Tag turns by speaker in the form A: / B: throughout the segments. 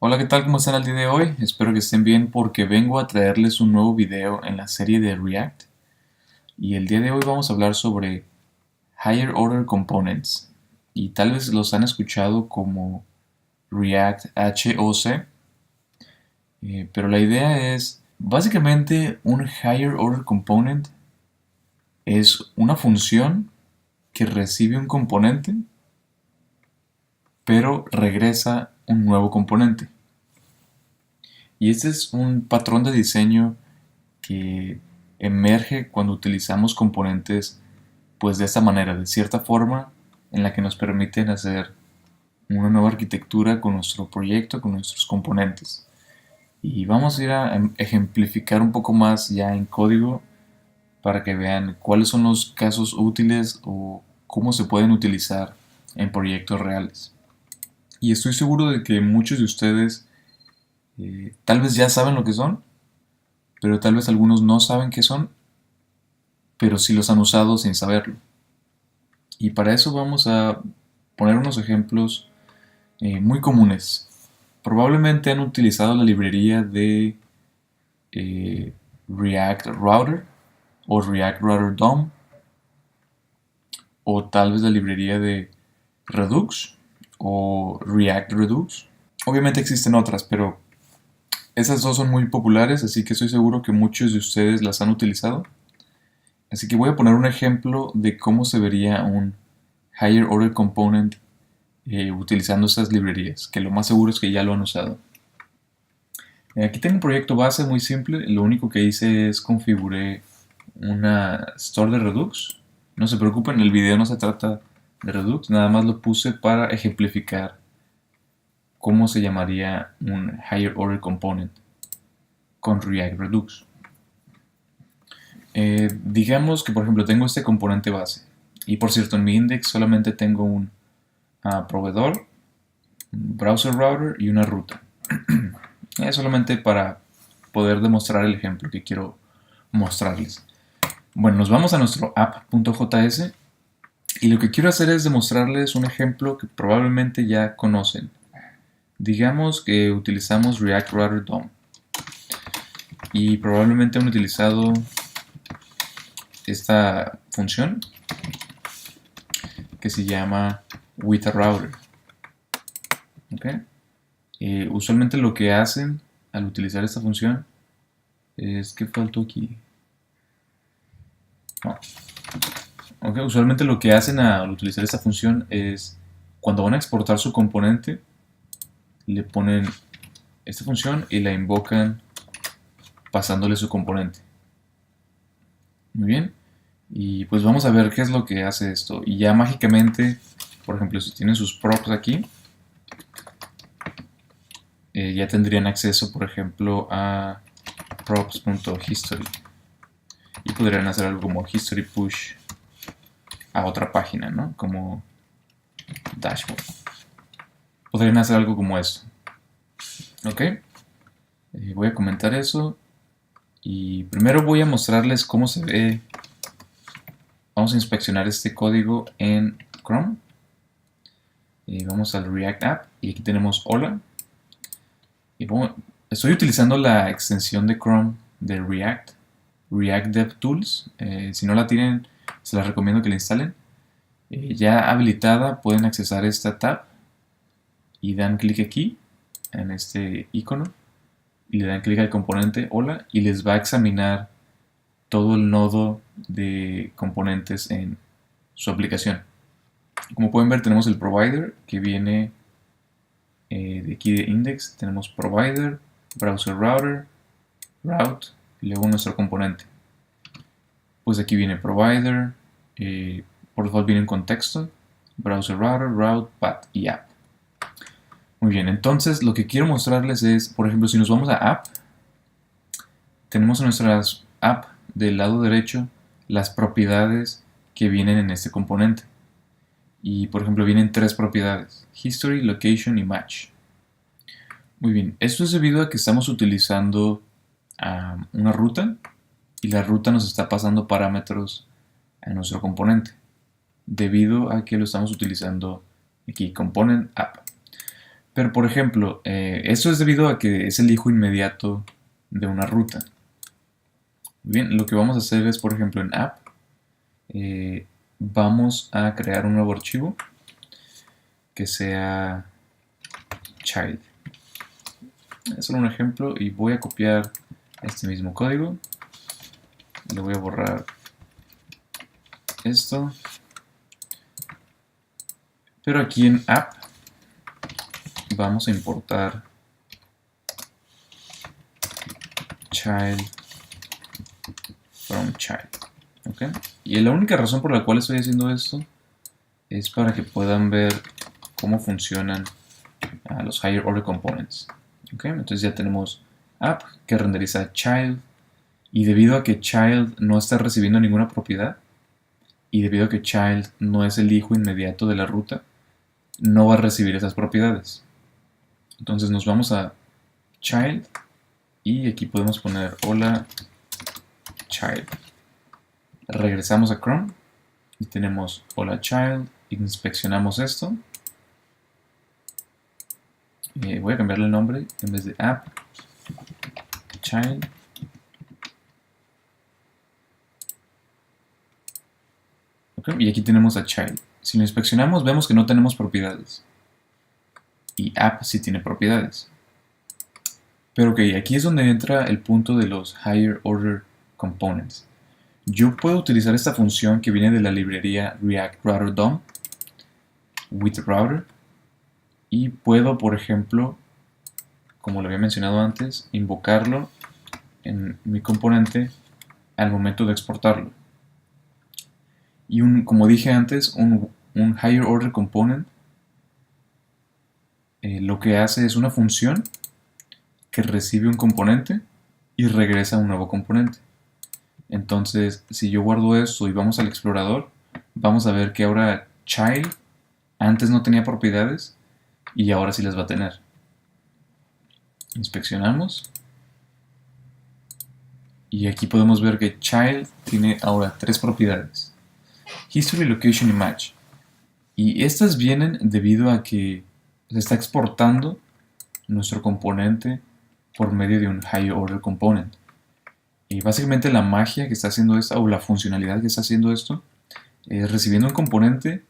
A: Hola, ¿qué tal? ¿Cómo están el día de hoy? Espero que estén bien porque vengo a traerles un nuevo video en la serie de React y el día de hoy vamos a hablar sobre Higher Order Components y tal vez los han escuchado como React HOC, pero la idea es básicamente un Higher Order Component es una función que recibe un componente pero regresa un nuevo componente. Y este es un patrón de diseño que emerge cuando utilizamos componentes pues de esta manera, de cierta forma en la que nos permiten hacer una nueva arquitectura con nuestro proyecto, con nuestros componentes. Y vamos a ir a ejemplificar un poco más ya en código para que vean cuáles son los casos útiles o cómo se pueden utilizar en proyectos reales. Y estoy seguro de que muchos de ustedes tal vez ya saben lo que son, pero tal vez algunos no saben qué son, pero sí los han usado sin saberlo. Y para eso vamos a poner unos ejemplos muy comunes. Probablemente han utilizado la librería de React Router o React Router DOM o tal vez la librería de Redux o React Redux. Obviamente existen otras, pero esas dos son muy populares, así que estoy seguro que muchos de ustedes las han utilizado. Así que voy a poner un ejemplo de cómo se vería un Higher Order Component utilizando estas librerías, que lo más seguro es que ya lo han usado. Aquí tengo un proyecto base muy simple, lo único que hice es configuré una store de Redux. No se preocupen, el video no se trata de Redux, nada más lo puse para ejemplificar cómo se llamaría un Higher Order Component con React Redux. Digamos que por ejemplo tengo este componente base y por cierto en mi index solamente tengo un proveedor, un browser router y una ruta. Es solamente para poder demostrar el ejemplo que quiero mostrarles. Bueno, nos vamos a nuestro app.js y lo que quiero hacer es demostrarles un ejemplo que probablemente ya conocen. Digamos que utilizamos React Router DOM y probablemente han utilizado esta función que se llama with a router. ¿Okay? Usualmente lo que hacen al utilizar esta función es que faltó aquí. No. Okay, usualmente lo que hacen al utilizar esta función es cuando van a exportar su componente le ponen esta función y la invocan pasándole su componente. Muy bien. Y pues vamos a ver qué es lo que hace esto. Y ya mágicamente, por ejemplo, si tienen sus props aquí, ya tendrían acceso, por ejemplo, a props.history. Y podrían hacer algo como history push a otra página, ¿no? Como dashboard. Podrían hacer algo como esto. ¿Ok? Voy a comentar eso. Y primero voy a mostrarles cómo se ve. Vamos a inspeccionar este código en Chrome. Vamos al React App y aquí tenemos hola. Y bueno, estoy utilizando la extensión de Chrome de React, React DevTools. Si no la tienen, se las recomiendo que la instalen. Ya habilitada, pueden accesar esta tab y dan clic aquí en este icono y le dan clic al componente hola y les va a examinar todo el nodo de componentes en su aplicación. Como pueden ver, tenemos el provider que viene de aquí de index. Tenemos provider, browser router, route y luego nuestro componente. Pues aquí viene provider, por default viene en contexto, browser router, route, path y app. Muy bien, entonces lo que quiero mostrarles es, por ejemplo, si nos vamos a app, tenemos en nuestras app del lado derecho las propiedades que vienen en este componente. Y por ejemplo vienen tres propiedades: history, location y match. Muy bien, esto es debido a que estamos utilizando una ruta y la ruta nos está pasando parámetros a nuestro componente debido a que lo estamos utilizando aquí, component app. Pero por ejemplo, esto es debido a que es el hijo inmediato de una ruta. Bien, lo que vamos a hacer es, por ejemplo, en app, vamos a crear un nuevo archivo que sea child. Es solo un ejemplo y voy a copiar este mismo código. Le voy a borrar esto. Pero aquí en app vamos a importar child from child. ¿Okay? Y la única razón por la cual estoy haciendo esto es para que puedan ver cómo funcionan los higher order components. ¿Okay? Entonces ya tenemos app que renderiza child, y debido a que child no está recibiendo ninguna propiedad y debido a que child no es el hijo inmediato de la ruta, no va a recibir esas propiedades. Entonces nos vamos a child y aquí podemos poner hola child. Regresamos a Chrome y tenemos hola child, inspeccionamos esto. Voy a cambiarle el nombre en vez de app child. Okay, y aquí tenemos a child. Si lo inspeccionamos vemos que no tenemos propiedades. Y app sí tiene propiedades. Pero ok, aquí es donde entra el punto de los higher order components. Yo puedo utilizar esta función que viene de la librería React Router DOM with router y puedo, por ejemplo, como lo había mencionado antes, invocarlo en mi componente al momento de exportarlo. Y como dije antes, un higher order component lo que hace es una función que recibe un componente y regresa un nuevo componente. Entonces, si yo guardo esto y vamos al explorador, vamos a ver que ahora child antes no tenía propiedades y ahora sí las va a tener. Inspeccionamos y aquí podemos ver que child tiene ahora 3 propiedades: history, location y match. Y estas vienen debido a que se está exportando nuestro componente por medio de un higher order component. Y básicamente la magia que está haciendo esto, o la funcionalidad que está haciendo esto, es recibiendo un componente,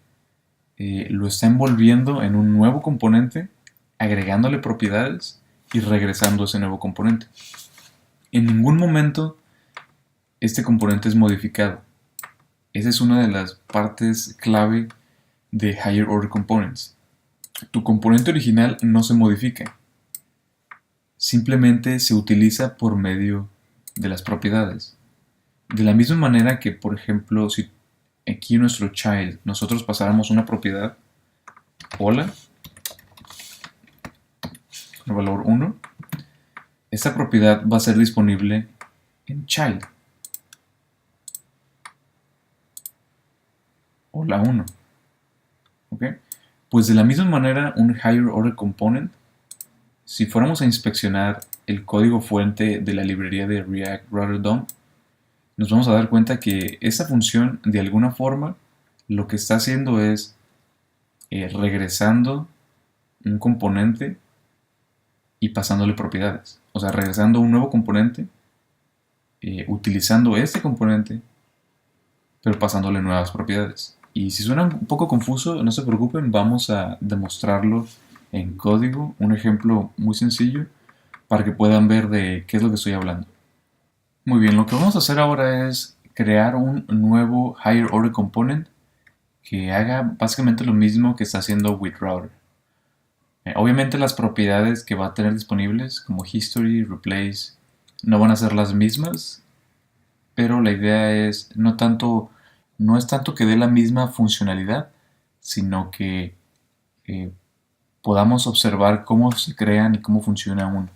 A: lo está envolviendo en un nuevo componente, agregándole propiedades y regresando ese nuevo componente. En ningún momento este componente es modificado. Esa es una de las partes clave de Higher Order Components. Tu componente original no se modifica, simplemente se utiliza por medio de las propiedades. De la misma manera que, por ejemplo, si aquí en nuestro child nosotros pasáramos una propiedad, hola, el valor 1, esta propiedad va a ser disponible en child, hola 1. ¿Okay? Pues de la misma manera, un higher order component, si fuéramos a inspeccionar el código fuente de la librería de React Router DOM, nos vamos a dar cuenta que esta función, de alguna forma, lo que está haciendo es regresando un componente y pasándole propiedades. O sea, regresando un nuevo componente, utilizando este componente, pero pasándole nuevas propiedades. Y si suena un poco confuso, no se preocupen, vamos a demostrarlo en código, un ejemplo muy sencillo para que puedan ver de qué es lo que estoy hablando. Muy bien, lo que vamos a hacer ahora es crear un nuevo higher order component que haga básicamente lo mismo que está haciendo with router. Obviamente las propiedades que va a tener disponibles como history, replace, no van a ser las mismas, pero la idea es no es tanto que dé la misma funcionalidad, sino que podamos observar cómo se crean y cómo funciona un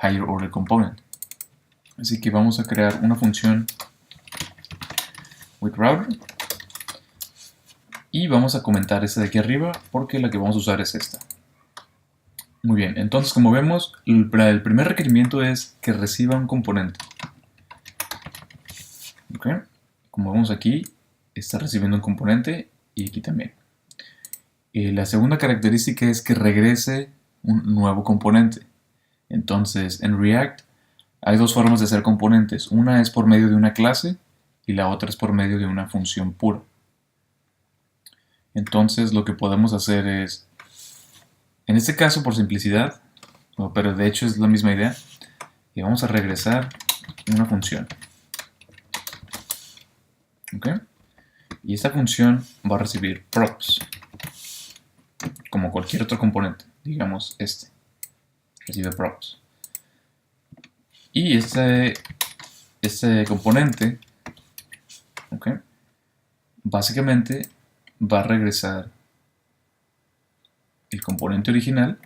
A: higher order component. Así que vamos a crear una función with router y vamos a comentar esta de aquí arriba porque la que vamos a usar es esta. Muy bien, entonces como vemos, el primer requerimiento es que reciba un componente. ¿Okay? Como vemos aquí, está recibiendo un componente y aquí también. La segunda característica es que regrese un nuevo componente. Entonces, en React hay dos formas de hacer componentes. Una es por medio de una clase y la otra es por medio de una función pura. Entonces, lo que podemos hacer es, en este caso por simplicidad, pero de hecho es la misma idea, y vamos a regresar una función. ¿Ok? Y esta función va a recibir props, como cualquier otro componente, digamos este, recibe props. Y este componente, ¿ok?, básicamente va a regresar el componente original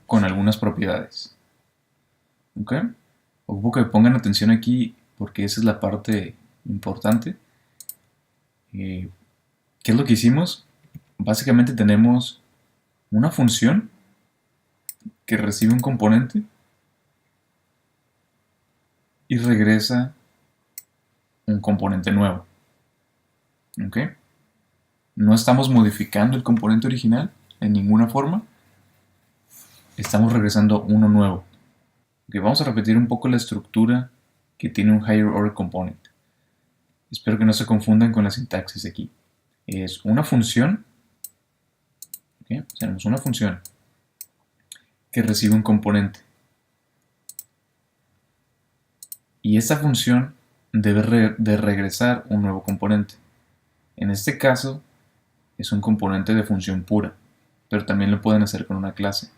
A: con algunas propiedades. ¿Ok? Ocupo que pongan atención aquí porque esa es la parte importante. ¿Qué es lo que hicimos? Básicamente tenemos una función que recibe un componente y regresa un componente nuevo. ¿Ok? No estamos modificando el componente original en ninguna forma. Estamos regresando uno nuevo. Okay, vamos a repetir un poco la estructura que tiene un higher order component. Espero que no se confundan con la sintaxis aquí. Es una función, ¿okay?, tenemos una función que recibe un componente. Y esta función debe de regresar un nuevo componente. En este caso es un componente de función pura, pero también lo pueden hacer con una clase.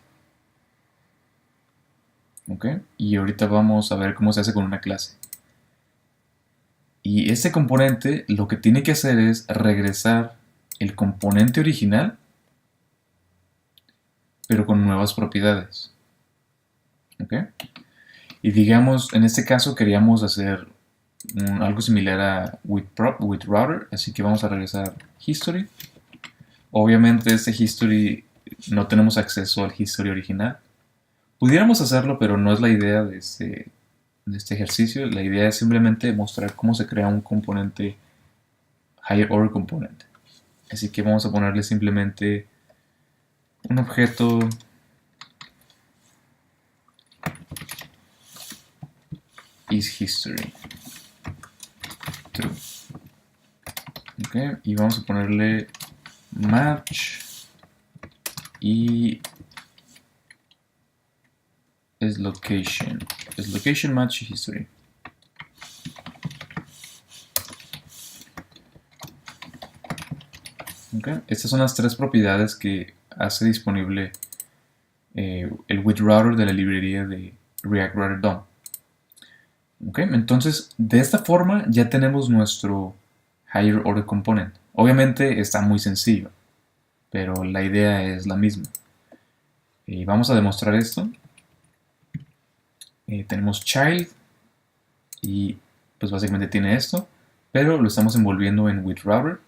A: ¿Ok? Y ahorita vamos a ver cómo se hace con una clase. Y este componente lo que tiene que hacer es regresar el componente original, pero con nuevas propiedades. ¿Ok? Y digamos, en este caso queríamos hacer algo similar a with router, así que vamos a regresar history. Obviamente este history no tenemos acceso al history original. Pudiéramos hacerlo, pero no es la idea de este ejercicio. La idea es simplemente mostrar cómo se crea un componente higher order component. Así que vamos a ponerle simplemente un objeto isHistory true. Okay, y vamos a ponerle match y es location match history. Okay. Estas son las tres propiedades que hace disponible el with router de la librería de React Router DOM. Okay. Entonces, de esta forma ya tenemos nuestro higher order component. Obviamente está muy sencillo, pero la idea es la misma. Y vamos a demostrar esto. Tenemos child y pues básicamente tiene esto, pero lo estamos envolviendo en with router,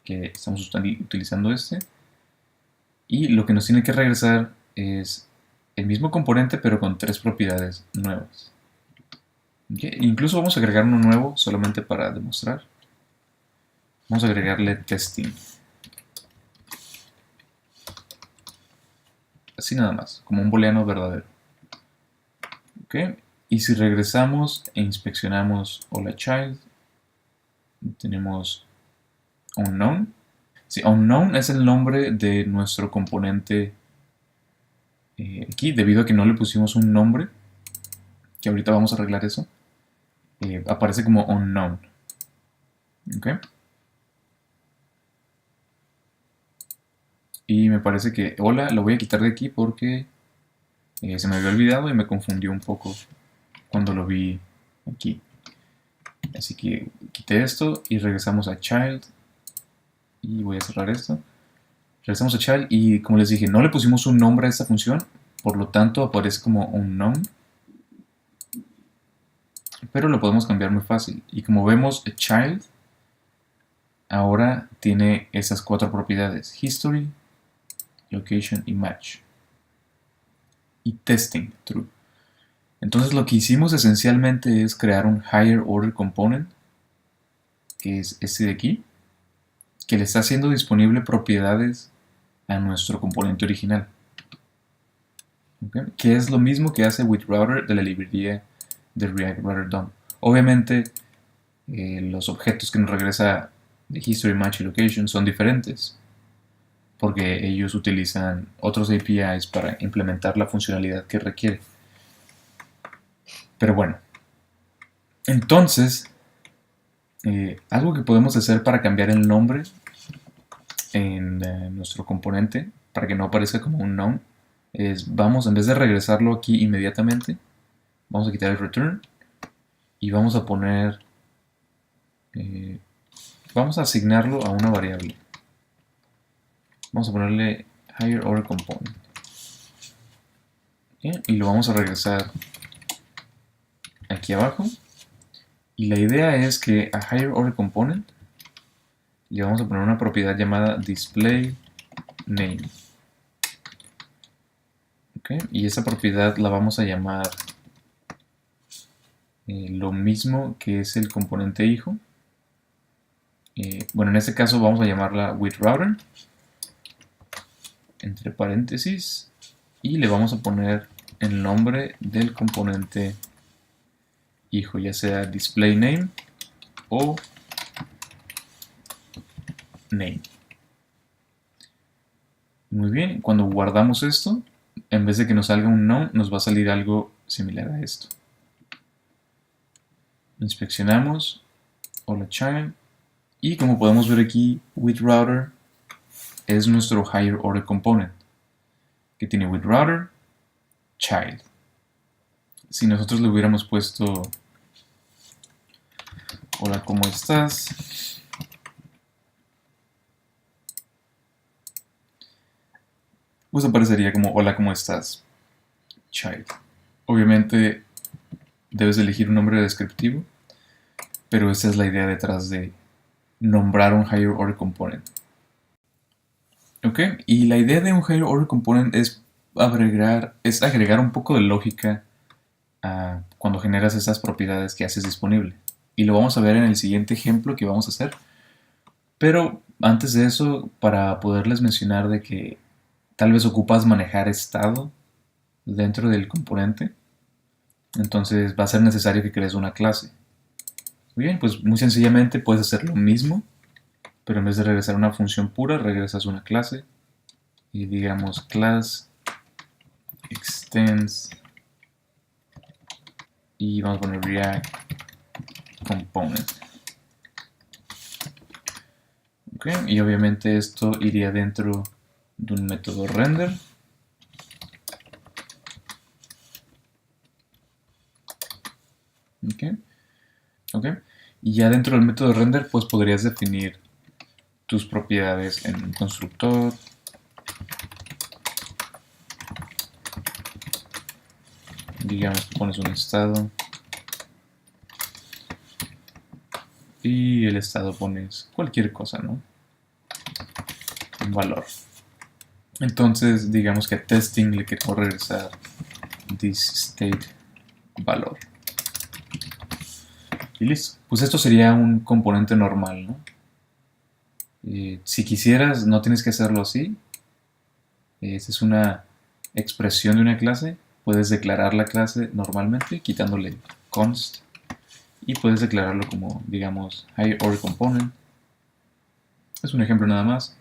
A: que estamos utilizando este, y lo que nos tiene que regresar es el mismo componente pero con tres propiedades nuevas. Okay. Incluso vamos a agregar uno nuevo solamente para demostrar. Vamos a agregarle testing. Así nada más, como un booleano verdadero. Okay. Y si regresamos e inspeccionamos hola child, tenemos unknown. Sí, unknown es el nombre de nuestro componente aquí, debido a que no le pusimos un nombre, que ahorita vamos a arreglar eso, aparece como unknown. ¿Ok? Y me parece que hola lo voy a quitar de aquí porque se me había olvidado y me confundió un poco cuando lo vi aquí. Así que quité esto y regresamos a child. Y voy a cerrar esto. Regresamos a child y como les dije, no le pusimos un nombre a esta función, por lo tanto aparece como unknown. Pero lo podemos cambiar muy fácil. Y como vemos, child ahora tiene esas cuatro propiedades: history, location y match. Y testing, true. Entonces lo que hicimos esencialmente es crear un higher order component que es este de aquí, que le está haciendo disponible propiedades a nuestro componente original. ¿Okay? Que es lo mismo que hace withRouter de la librería de React Router DOM. Obviamente, los objetos que nos regresa de History, Match y Location son diferentes, porque ellos utilizan otros APIs para implementar la funcionalidad que requiere. Pero bueno, entonces, algo que podemos hacer para cambiar el nombre en nuestro componente, para que no aparezca como un none, es, vamos, en vez de regresarlo aquí inmediatamente, vamos a quitar el return y vamos a poner, vamos a asignarlo a una variable. Vamos a ponerle higher order component. ¿Okay? Y lo vamos a regresar aquí abajo. Y la idea es que a higher order component le vamos a poner una propiedad llamada display name. ¿Okay? Y esa propiedad la vamos a llamar lo mismo que es el componente hijo. Bueno, en este caso vamos a llamarla withRouter, entre paréntesis, y le vamos a poner el nombre del componente hijo, ya sea display name o name. Muy bien, cuando guardamos esto, en vez de que nos salga un none, nos va a salir algo similar a esto. Inspeccionamos, hola child, y como podemos ver aquí, withRouter es nuestro higher order component, que tiene withRouter, child. Si nosotros le hubiéramos puesto hola, ¿cómo estás? Pues aparecería como hola, ¿cómo estás? Child. Obviamente debes elegir un nombre descriptivo, pero esa es la idea detrás de nombrar un higher order component. Ok, y la idea de un higher order component es agregar un poco de lógica a cuando generas esas propiedades que haces disponible. Y lo vamos a ver en el siguiente ejemplo que vamos a hacer. Pero antes de eso, para poderles mencionar de que tal vez ocupas manejar estado dentro del componente, entonces va a ser necesario que crees una clase. Muy bien, pues muy sencillamente puedes hacer lo mismo, pero en vez de regresar una función pura, regresas una clase y digamos class extends y vamos a poner React component. Okay, y obviamente esto iría dentro de un método render. Okay. Y ya dentro del método render pues podrías definir tus propiedades en un constructor. Digamos que pones un estado y el estado pones cualquier cosa, ¿no? Un valor. Entonces digamos que a testing le queremos regresar this state valor. Y listo. Pues esto sería un componente normal, ¿no? Si quisieras, no tienes que hacerlo así. Esa es una expresión de una clase. Puedes declarar la clase normalmente, quitándole const. Y puedes declararlo como, digamos, higher order component. Es un ejemplo nada más.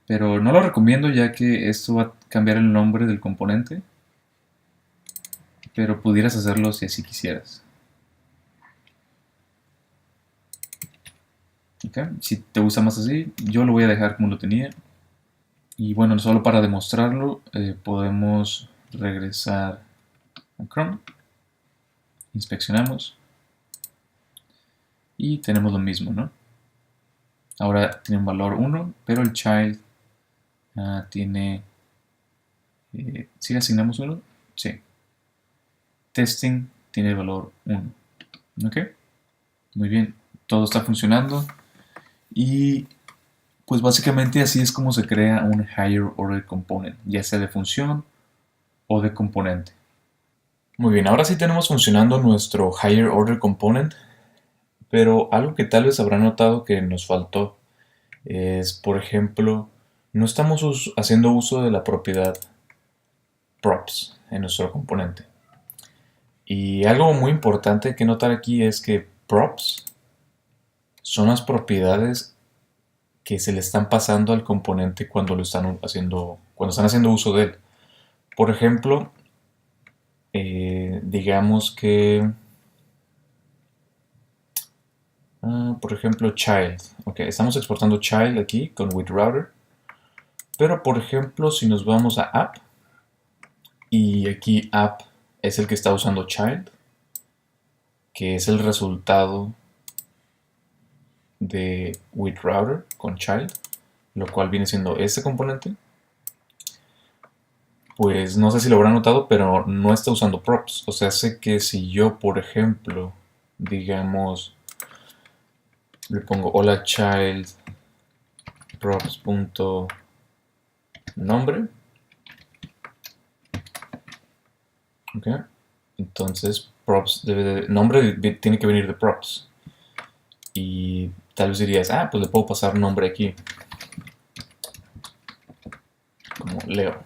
A: Pero no lo recomiendo ya que esto va a cambiar el nombre del componente. Pero pudieras hacerlo si así quisieras. Okay. Si te gusta más así, yo lo voy a dejar como lo tenía. Y bueno, solo para demostrarlo, podemos regresar a Chrome. Inspeccionamos. Y tenemos lo mismo, ¿no? Ahora tiene un valor 1, pero el child tiene... ¿sí le asignamos 1? Sí. Testing tiene el valor 1. ¿Ok? Muy bien. Todo está funcionando. Y pues básicamente así es como se crea un higher order component, ya sea de función o de componente. Muy bien, ahora sí tenemos funcionando nuestro higher order component, Pero algo que tal vez habrán notado que nos faltó es, por ejemplo, no estamos haciendo uso de la propiedad props en nuestro componente. Y algo muy importante que notar aquí es que props son las propiedades que se le están pasando al componente cuando cuando están haciendo uso de él. Por ejemplo, digamos que, por ejemplo, child. Ok, estamos exportando child aquí con with_router. Pero por ejemplo, si nos vamos a app y aquí app es el que está usando child, que es el resultado de with_router con child, lo cual viene siendo este componente. Pues no sé si lo habrán notado, pero no está usando props. O sea, sé que si yo, por ejemplo, digamos, le pongo hola child props.nombre, ok, entonces props nombre tiene que venir de props. Y tal vez dirías, pues le puedo pasar nombre aquí, como Leo.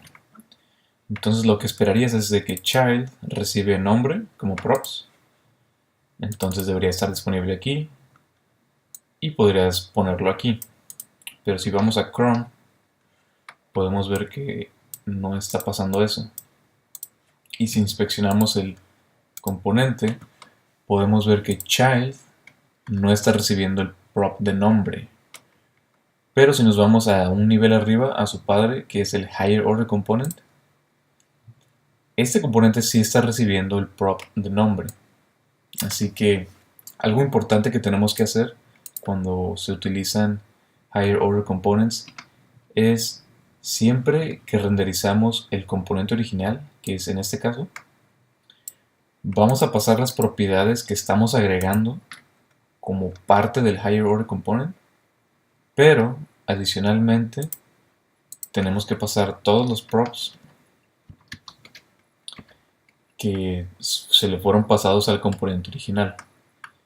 A: Entonces lo que esperarías es de que child recibe nombre como props. Entonces debería estar disponible aquí. Y podrías ponerlo aquí. Pero si vamos a Chrome, podemos ver que no está pasando eso. Y si inspeccionamos el componente, podemos ver que child no está recibiendo el prop de nombre. Pero si nos vamos a un nivel arriba, a su padre, que es el higher order component, este componente sí está recibiendo el prop de nombre. Así que algo importante que tenemos que hacer cuando se utilizan higher order components es siempre que renderizamos el componente original, que es en este caso, vamos a pasar las propiedades que estamos agregando como parte del higher order component, pero adicionalmente tenemos que pasar todos los props que se le fueron pasados al componente original.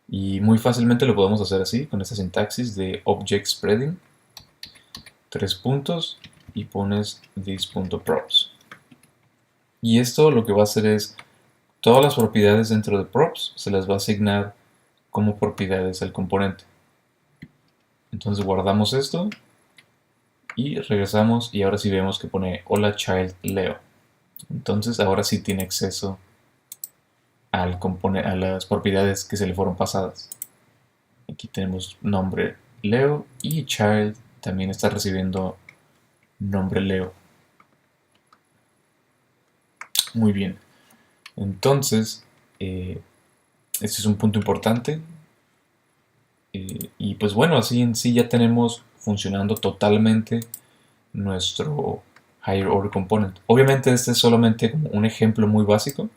A: Y muy fácilmente lo podemos hacer así, con esta sintaxis de object spreading, 3 puntos, y pones this.props. Y esto lo que va a hacer es, todas las propiedades dentro de props se las va a asignar como propiedades al componente. Entonces guardamos esto y regresamos, y ahora sí vemos que pone hola child Leo. Entonces ahora sí tiene acceso a las propiedades que se le fueron pasadas. Aquí tenemos nombre Leo y child también está recibiendo nombre Leo. Muy bien. Entonces, este es un punto importante. Y pues bueno, así en sí ya tenemos funcionando totalmente nuestro higher order component. Obviamente este es solamente como un ejemplo muy básico.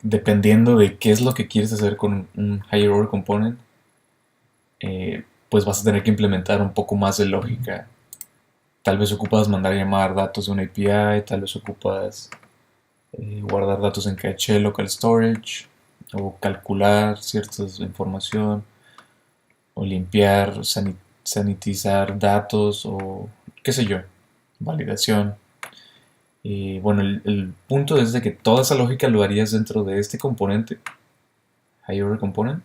A: Dependiendo de qué es lo que quieres hacer con un higher order component, pues vas a tener que implementar un poco más de lógica. Tal vez ocupas mandar a llamar datos de una API, tal vez ocupas guardar datos en caché, local storage, o calcular ciertas información, o limpiar, sanitizar datos, o qué sé yo, validación. Bueno, el punto es de que toda esa lógica lo harías dentro de este componente, higher order component,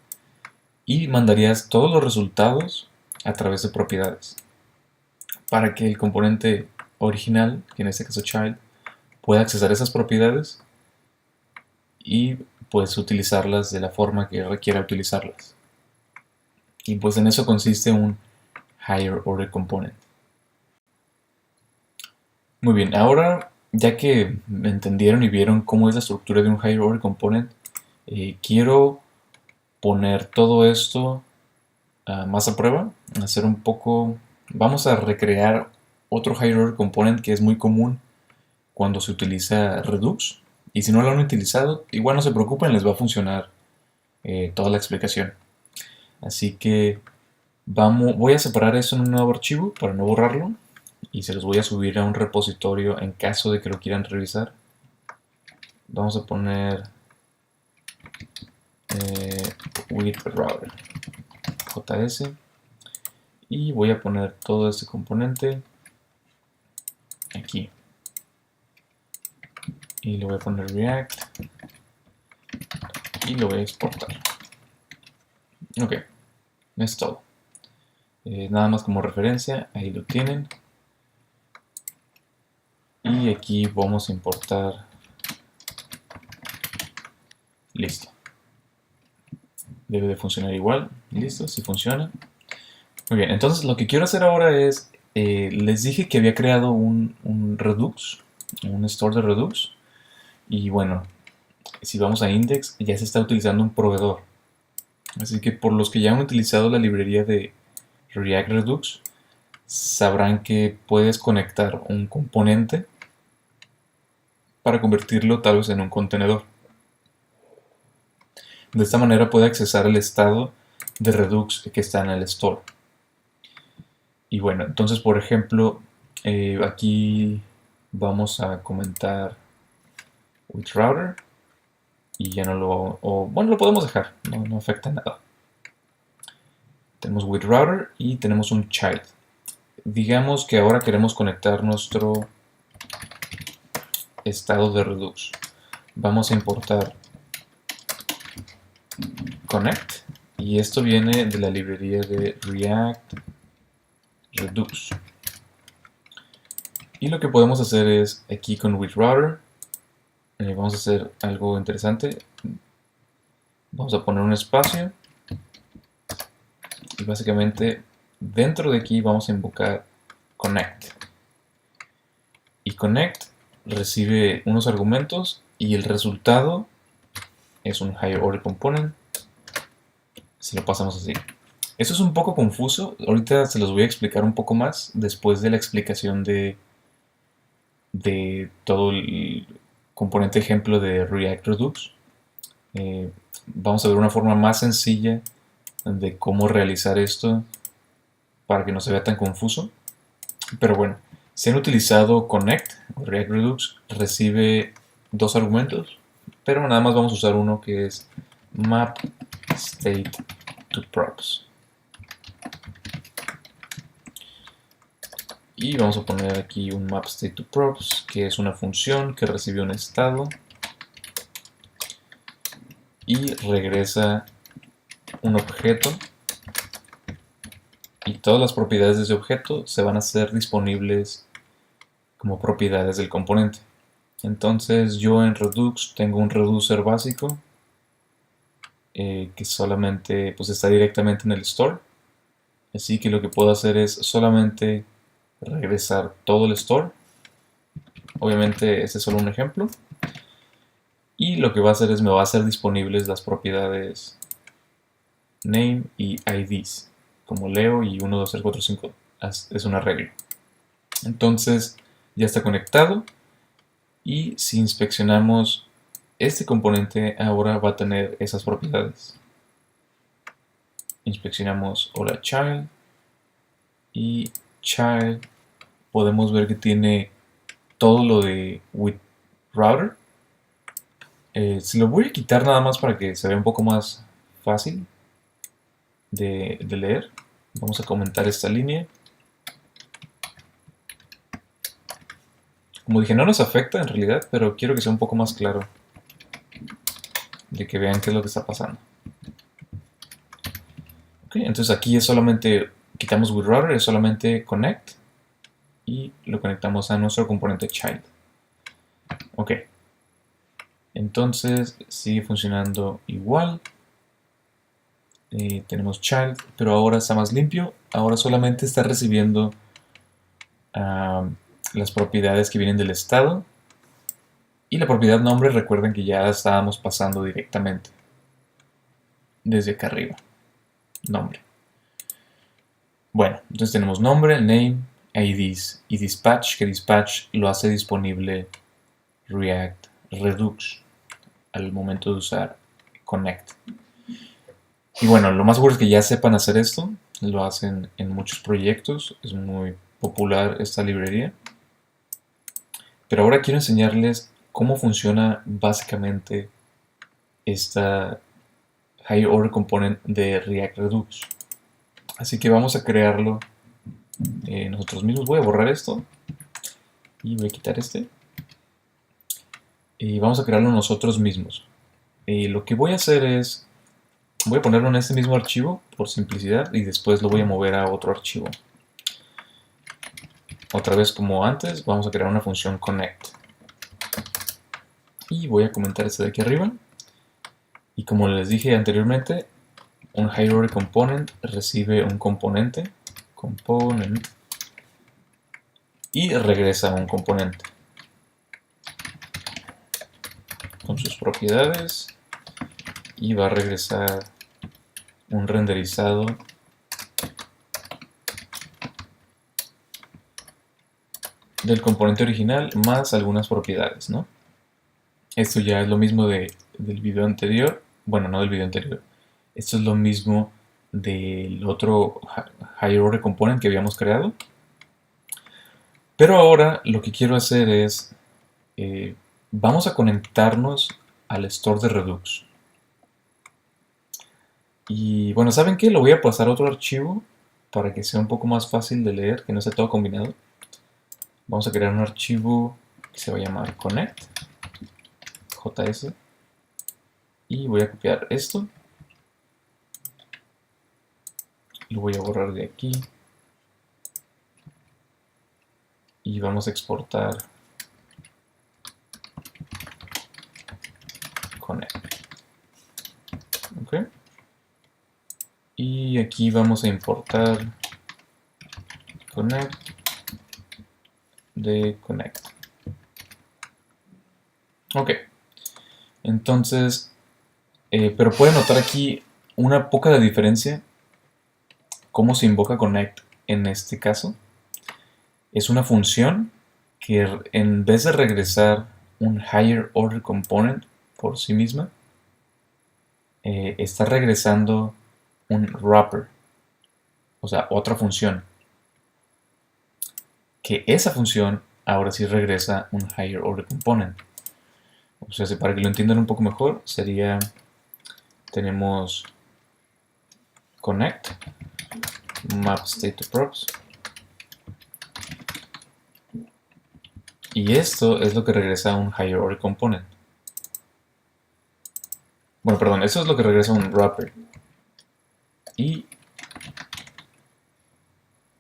A: y mandarías todos los resultados a través de propiedades para que el componente original, que en este caso child, pueda accesar esas propiedades y pues utilizarlas de la forma que requiera utilizarlas. Y pues en eso consiste un higher order component. Muy bien, ahora ya que entendieron y vieron cómo es la estructura de un higher order component, quiero poner todo esto más a prueba, hacer un poco, vamos a recrear otro higher order component que es muy común cuando se utiliza Redux, y si no lo han utilizado, igual no se preocupen, les va a funcionar toda la explicación. Así que voy a separar eso en un nuevo archivo para no borrarlo, y se los voy a subir a un repositorio en caso de que lo quieran revisar. Vamos a poner with router JS, y voy a poner todo este componente aquí, y le voy a poner React y lo voy a exportar. Ok, es todo. Nada más como referencia, ahí lo tienen. Y aquí vamos a importar. Listo. Debe de funcionar igual. Listo, si funciona. Muy bien, entonces lo que quiero hacer ahora es, les dije que había creado un Redux, un store de Redux. Y bueno, si vamos a index, ya se está utilizando un proveedor. Así que por los que ya han utilizado la librería de React Redux, sabrán que puedes conectar un componente para convertirlo tal vez en un contenedor. De esta manera puede accesar el estado de Redux que está en el store. Y bueno, entonces por ejemplo, aquí vamos a comentar with router y ya no lo, bueno, lo podemos dejar, no afecta nada. Tenemos with router y tenemos un child. Digamos que ahora queremos conectar nuestro estado de Redux. Vamos a importar connect y esto viene de la librería de React Redux. Y lo que podemos hacer es aquí con with router, vamos a hacer algo interesante. Vamos a poner un espacio y básicamente dentro de aquí vamos a invocar connect. Y connect recibe unos argumentos y el resultado es un higher order component si lo pasamos así. Eso es un poco confuso, ahorita se los voy a explicar un poco más después de la explicación de todo el componente ejemplo de React Redux. Vamos a ver una forma más sencilla de cómo realizar esto para que no se vea tan confuso. Pero bueno, si han utilizado Connect, React Redux recibe dos argumentos, pero nada más vamos a usar uno que es map state to props. Y vamos a poner aquí un map state to props, que es una función que recibe un estado y regresa un objeto, y todas las propiedades de ese objeto se van a hacer disponibles como propiedades del componente. Entonces yo en Redux tengo un reducer básico que solamente pues está directamente en el store, así que lo que puedo hacer es solamente regresar todo el store. Obviamente este es solo un ejemplo, y lo que va a hacer es me va a hacer disponibles las propiedades name y IDs, como Leo y 1, 2, 3, 4, 5 es una regla. Entonces ya está conectado, y si inspeccionamos este componente ahora va a tener esas propiedades. Inspeccionamos hola child, y child podemos ver que tiene todo lo de with router. Se lo voy a quitar nada más para que se vea un poco más fácil de leer. Vamos a comentar esta línea. Como dije, no nos afecta en realidad, pero quiero que sea un poco más claro, de que vean qué es lo que está pasando. Okay, entonces aquí es solamente, quitamos with router, es solamente connect, y lo conectamos a nuestro componente child. Ok, entonces sigue funcionando igual. Tenemos child, pero ahora está más limpio. Ahora solamente está recibiendo las propiedades que vienen del estado, y la propiedad nombre, recuerden que ya estábamos pasando directamente desde acá arriba, nombre. Bueno, entonces tenemos nombre, name, IDs y dispatch, que dispatch lo hace disponible React Redux al momento de usar connect. Y bueno, lo más seguro es que ya sepan hacer esto, lo hacen en muchos proyectos, es muy popular esta librería. Pero ahora quiero enseñarles cómo funciona básicamente esta higher order component de React Redux. Así que vamos a crearlo nosotros mismos. Voy a borrar esto y voy a quitar este. Y vamos a crearlo nosotros mismos. Lo que voy a hacer es, voy a ponerlo en este mismo archivo por simplicidad y después lo voy a mover a otro archivo. Otra vez como antes, vamos a crear una función connect. Y voy a comentar esto de aquí arriba. Y como les dije anteriormente, un higher order component recibe un componente, component, y regresa un componente con sus propiedades y va a regresar un renderizado del componente original más algunas propiedades, ¿no? Esto ya es lo mismo del video anterior. Bueno, no del video anterior. Esto es lo mismo del otro higher order component que habíamos creado. Pero ahora lo que quiero hacer es, vamos a conectarnos al store de Redux. Y bueno, ¿saben qué? Lo voy a pasar a otro archivo para que sea un poco más fácil de leer, que no esté todo combinado. Vamos a crear un archivo que se va a llamar connect, js, y voy a copiar esto. Lo voy a borrar de aquí. Y vamos a exportar connect. ¿Ok? Y aquí vamos a importar connect de connect. Ok. Entonces, pero pueden notar aquí una poca de diferencia. ¿Cómo se invoca connect en este caso? Es una función que en vez de regresar un higher order component por sí misma, está regresando un wrapper, o sea, otra función. Que esa función ahora sí regresa un higher order component. O sea, para que lo entiendan un poco mejor, sería, tenemos connect map state to props. Y esto es lo que regresa a un higher order component. Bueno, perdón, esto es lo que regresa a un wrapper. Y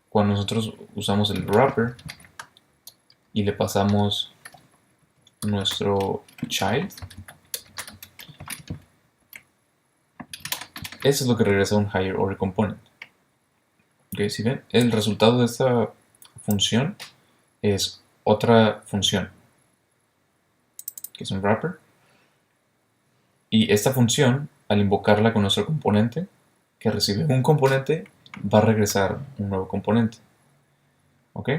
A: cuando nosotros usamos el wrapper y le pasamos nuestro child, eso es lo que regresa a un higher order component. Ok, si ven, el resultado de esta función es otra función, que es un wrapper. Y esta función, al invocarla con nuestro componente, que recibe un componente, va a regresar un nuevo componente. ¿Ok?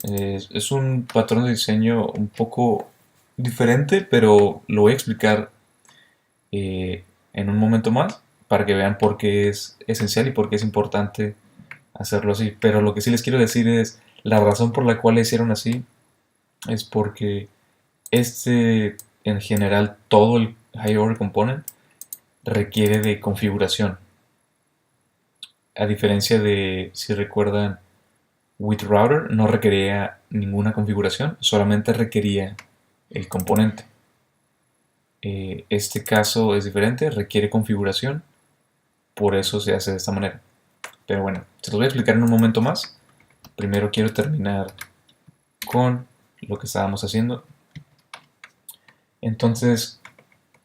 A: Es un patrón de diseño un poco diferente, pero lo voy a explicar en un momento más para que vean por qué es esencial y por qué es importante hacerlo así. Pero lo que sí les quiero decir es, la razón por la cual lo hicieron así es porque en general, todo el higher order component requiere de configuración. A diferencia de, si recuerdan, with router no requería ninguna configuración, solamente requería el componente. Este caso es diferente, requiere configuración, por eso se hace de esta manera. Pero bueno, se los voy a explicar en un momento más. Primero quiero terminar con lo que estábamos haciendo. Entonces,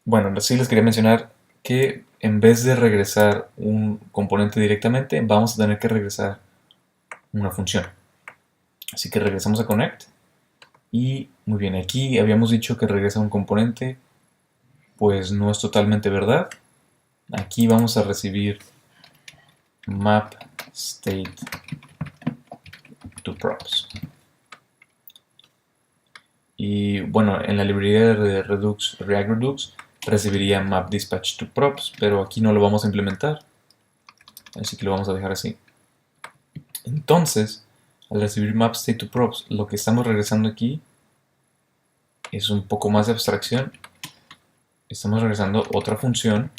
A: bueno, sí les quería mencionar que en vez de regresar un componente directamente, vamos a tener que regresar una función. Así que regresamos a connect. Y muy bien, aquí habíamos dicho que regresa un componente, pues no es totalmente verdad. Aquí vamos a recibir map state to props. Y bueno, en la librería de Redux, React Redux, recibiría map dispatch to props, pero aquí no lo vamos a implementar. Así que lo vamos a dejar así. Entonces, al recibir map state to props, lo que estamos regresando aquí es un poco más de abstracción. Estamos regresando otra función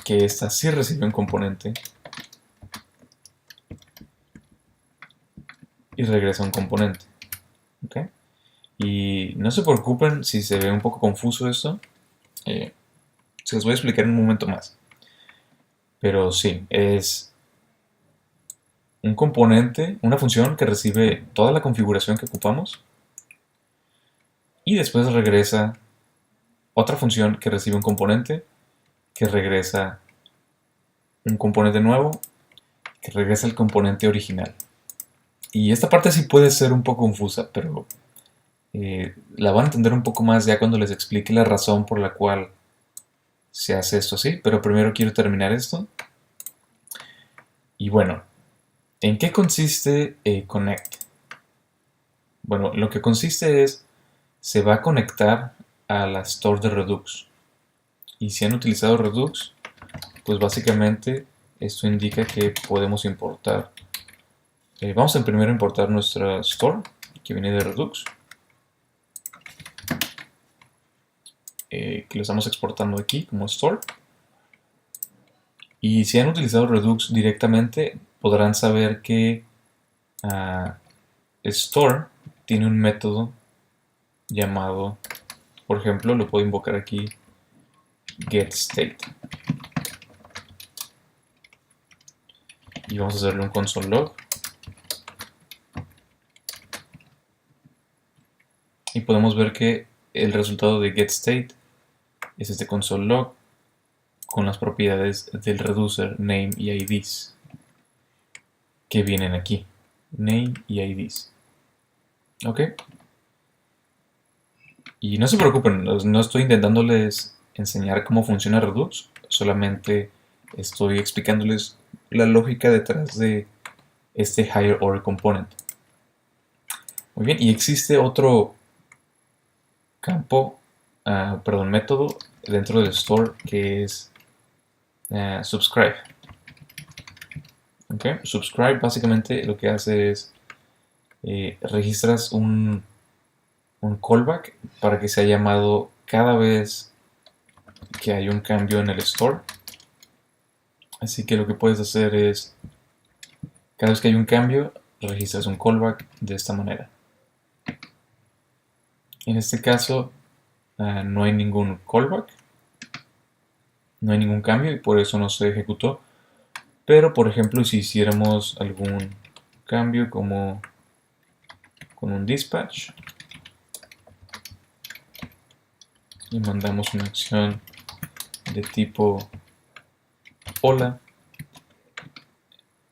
A: que esta sí recibe un componente y regresa un componente. ¿Ok? Y no se preocupen si se ve un poco confuso esto. Se los voy a explicar en un momento más. Pero sí, es un componente, una función que recibe toda la configuración que ocupamos y después regresa otra función que recibe un componente que regresa un componente nuevo que regresa el componente original. Y esta parte sí puede ser un poco confusa, pero la van a entender un poco más ya cuando les explique la razón por la cual se hace esto así. Pero primero quiero terminar esto. Y bueno, ¿en qué consiste Connect? Bueno, lo que consiste es, se va a conectar a la store de Redux. Y si han utilizado Redux, pues básicamente esto indica que podemos importar. Vamos a primero importar nuestra store, que viene de Redux. Que lo estamos exportando aquí como store. Y si han utilizado Redux directamente, podrán saber que store tiene un método llamado, por ejemplo, lo puedo invocar aquí, getState. Y vamos a hacerle un console log. Y podemos ver que el resultado de getState es este console log con las propiedades del reducer name y IDs que vienen aquí. Name y IDs. ¿Ok? Y no se preocupen, no estoy intentándoles enseñar cómo funciona Redux, solamente estoy explicándoles la lógica detrás de este higher order component. Muy bien, y existe otro campo, método dentro del store que es subscribe. Okay. Subscribe básicamente lo que hace es registras un callback para que sea llamado cada vez que hay un cambio en el store. Así que lo que puedes hacer es, cada vez que hay un cambio, registras un callback de esta manera. En este caso, no hay ningún callback, no hay ningún cambio y por eso no se ejecutó. Pero, por ejemplo, si hiciéramos algún cambio como con un dispatch y mandamos una acción de tipo hola,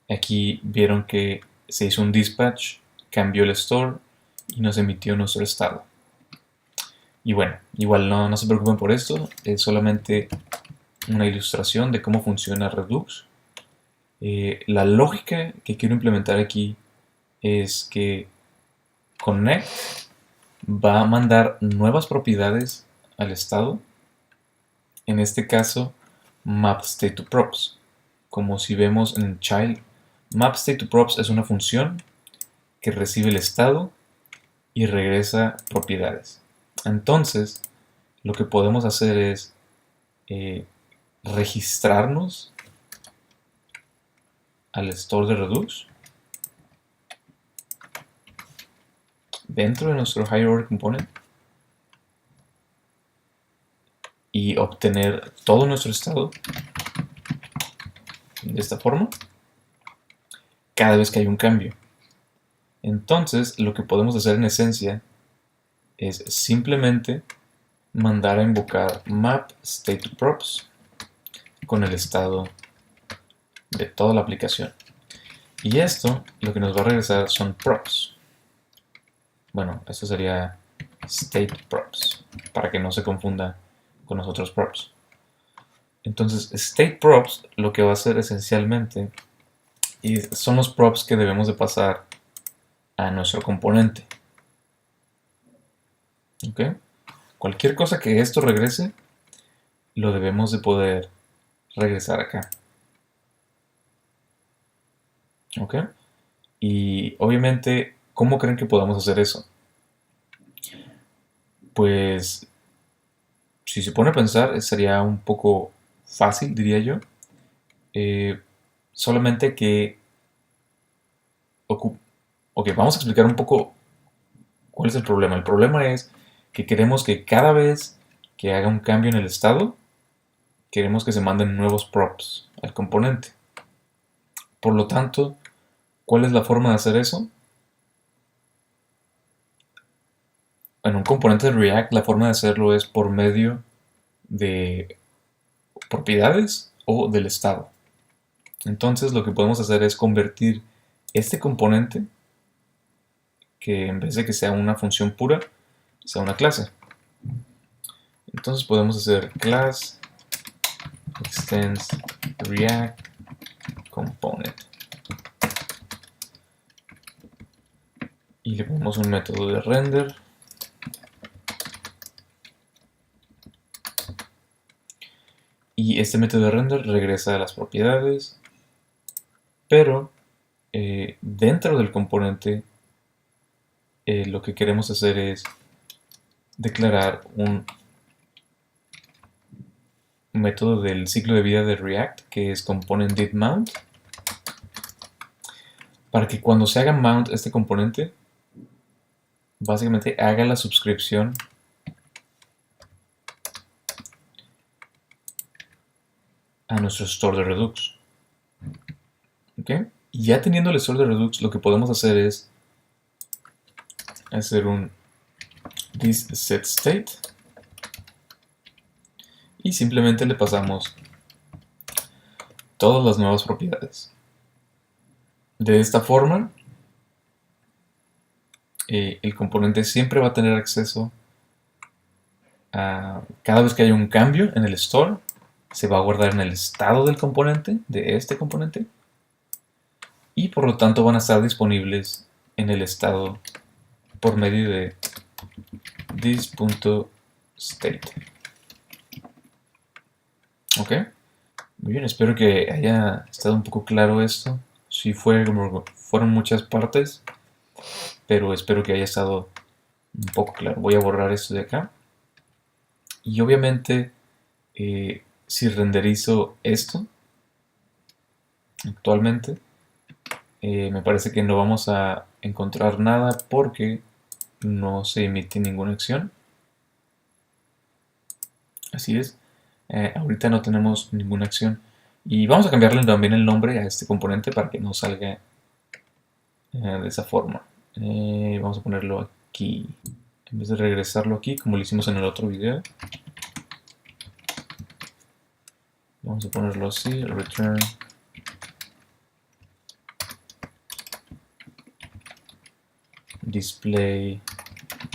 A: aquí vieron que se hizo un dispatch, cambió el store y nos emitió nuestro estado. Y bueno, igual no se preocupen por esto, es solamente una ilustración de cómo funciona Redux. La lógica que quiero implementar aquí es que Connect va a mandar nuevas propiedades al estado, en este caso mapStateToProps. Como si vemos en child, mapStateToProps es una función que recibe el estado y regresa propiedades. Entonces, lo que podemos hacer es registrarnos al store de Redux dentro de nuestro higher order component y obtener todo nuestro estado de esta forma cada vez que hay un cambio. Entonces, lo que podemos hacer en esencia es simplemente mandar a invocar mapStateToProps con el estado de toda la aplicación. Y esto lo que nos va a regresar son props. Bueno, esto sería stateProps, para que no se confunda con los otros props. Entonces, stateProps lo que va a hacer esencialmente son los props que debemos de pasar a nuestro componente. ¿Ok? Cualquier cosa que esto regrese, lo debemos de poder regresar acá. ¿Ok? Y obviamente, ¿cómo creen que podamos hacer eso? Pues, si se pone a pensar, sería un poco fácil, diría yo. Solamente que... Ok, vamos a explicar un poco cuál es el problema. El problema es que queremos que cada vez que haga un cambio en el estado, queremos que se manden nuevos props al componente. Por lo tanto, ¿cuál es la forma de hacer eso? En un componente de React, la forma de hacerlo es por medio de propiedades o del estado. Entonces, lo que podemos hacer es convertir este componente, que en vez de que sea una función pura, sea una clase. Entonces podemos hacer class extends React component y le ponemos un método de render y este método de render regresa a las propiedades, pero dentro del componente lo que queremos hacer es declarar un método del ciclo de vida de React que es component.didMount, para que cuando se haga mount este componente básicamente haga la suscripción a nuestro store de Redux. ¿Ok? Y ya teniendo el store de Redux, lo que podemos hacer es hacer un thisSetState y simplemente le pasamos todas las nuevas propiedades. De esta forma, el componente siempre va a tener acceso a cada vez que haya un cambio en el store, se va a guardar en el estado del componente, de este componente, y por lo tanto van a estar disponibles en el estado por medio de this.state. ¿Ok? Muy bien, espero que haya estado un poco claro esto. Sí fueron muchas partes, pero espero que haya estado un poco claro. Voy a borrar esto de acá. Y obviamente, si renderizo esto actualmente, me parece que no vamos a encontrar nada porque no se emite ninguna acción. Así es. Ahorita no tenemos ninguna acción. Y vamos a cambiarle también el nombre a este componente para que no salga de esa forma. Vamos a ponerlo aquí. En vez de regresarlo aquí, como lo hicimos en el otro video, vamos a ponerlo así, return display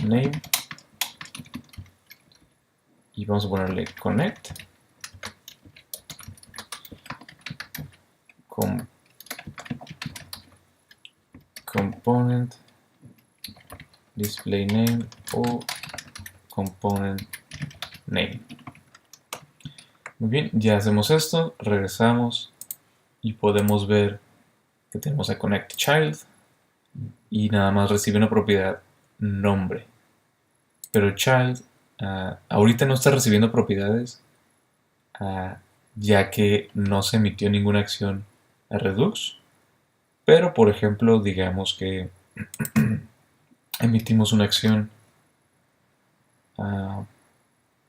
A: name y vamos a ponerle connect component display name o component name. Muy bien, ya hacemos esto, regresamos y podemos ver que tenemos a connect child y nada más recibe una propiedad nombre, pero child ahorita no está recibiendo propiedades ya que no se emitió ninguna acción a Redux, pero por ejemplo digamos que emitimos una acción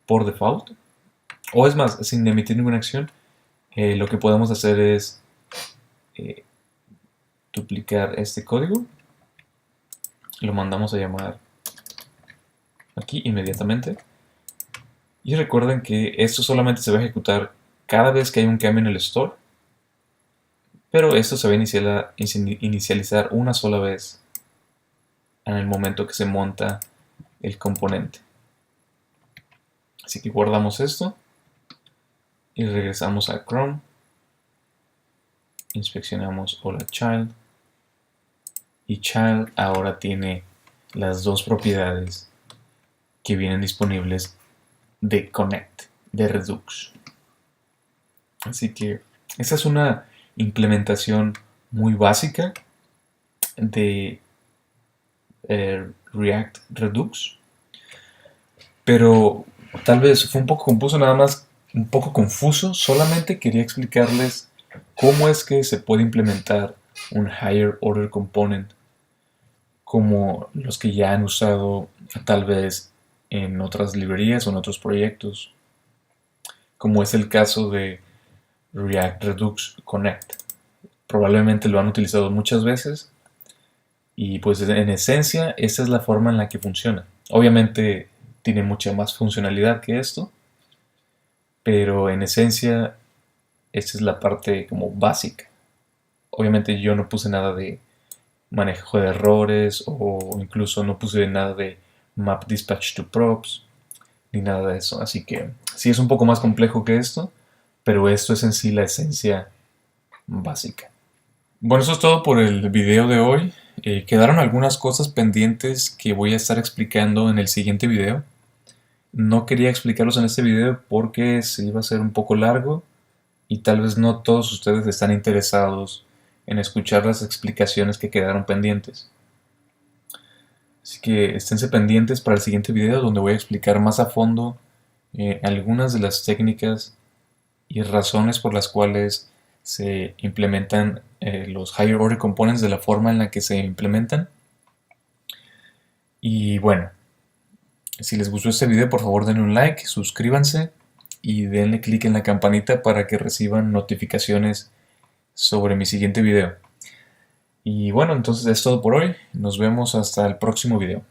A: por default, o es más, sin emitir ninguna acción, lo que podemos hacer es duplicar este código, lo mandamos a llamar aquí inmediatamente, y recuerden que esto solamente se va a ejecutar cada vez que hay un cambio en el store, pero esto se va a inicializar una sola vez en el momento que se monta el componente. Así que guardamos esto y regresamos a Chrome, inspeccionamos hola child y child ahora tiene las dos propiedades que vienen disponibles de connect, de Redux. Así que esa es una implementación muy básica de React Redux, pero tal vez fue un poco confuso nada más un poco confuso, solamente quería explicarles cómo es que se puede implementar un Higher Order Component como los que ya han usado tal vez en otras librerías o en otros proyectos, como es el caso de React Redux Connect. Probablemente lo han utilizado muchas veces y pues en esencia esa es la forma en la que funciona. Obviamente tiene mucha más funcionalidad que esto, pero en esencia esta es la parte como básica. Obviamente yo no puse nada de manejo de errores o incluso no puse nada de map dispatch to props ni nada de eso. Así que sí es un poco más complejo que esto, pero esto es en sí la esencia básica. Bueno, eso es todo por el video de hoy. Quedaron algunas cosas pendientes que voy a estar explicando en el siguiente video. No quería explicarlos en este video porque se iba a ser un poco largo y tal vez no todos ustedes están interesados en escuchar las explicaciones que quedaron pendientes. Así que esténse pendientes para el siguiente video donde voy a explicar más a fondo algunas de las técnicas y razones por las cuales se implementan los Higher Order Components de la forma en la que se implementan. Y bueno, si les gustó este video, por favor denle un like, suscríbanse y denle clic en la campanita para que reciban notificaciones sobre mi siguiente video. Y bueno, entonces es todo por hoy. Nos vemos hasta el próximo video.